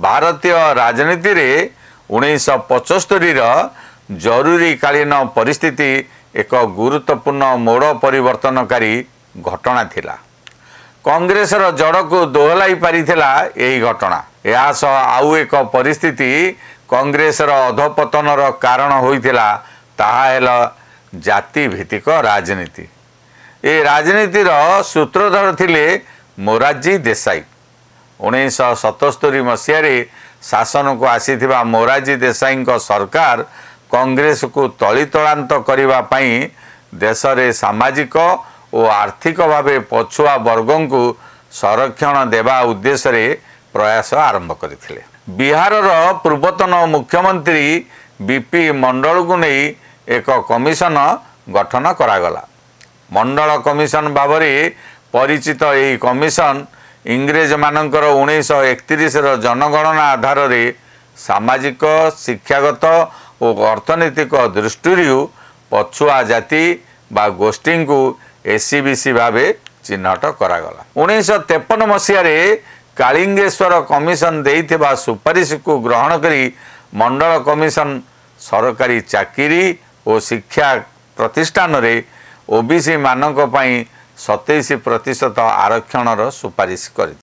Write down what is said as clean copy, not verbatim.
भारतीय राजनीति रे 1975 जरूरीकालीन परिस्थिति एक गुरुत्वपूर्ण मोड़ परिवर्तनकारी घटना थिला। कांग्रेस जड़ को दोहलाई पारिथिला यही घटना। या सह आउ एक परिस्थिति कांग्रेस अधपतन कारण होइथिला, ताहा हेला जाति भित्तिक राजनीति। ए राजनीतिर सूत्रधर थिले मोरारजी देसाई। 1977 मसीह शासन को आसीथिबा मोरारजी देसाई सरकार कांग्रेस को तलितलांत करबा पई देश रे सामाजिक और आर्थिक भावे पछुआ वर्गों को संरक्षण देवा उद्देश्य रे प्रयास आरंभ करथिले। बिहार पूर्वतन मुख्यमंत्री बीपी मंडल को नहीं एक कमिशन गठन करागला। मंडल कमिशन भावरे परिचित यही कमिशन इंग्रेज मानकर 1931 जनगणना आधार रे सामाजिक शिक्षागत और अर्थनैतिक दृष्टि पछुआ जाति बा गोष्ठी को एससीबीसी भावे चिन्हट करागला। 1953 मसीह कालिंगेश्वर कमिशन देइथिबा सुपारिश को ग्रहण करी मंडल कमिशन सरकारी चाकरी और शिक्षा प्रतिष्ठान रे ओबीसी मानक पई 27% आरक्षण सुपारिश कर।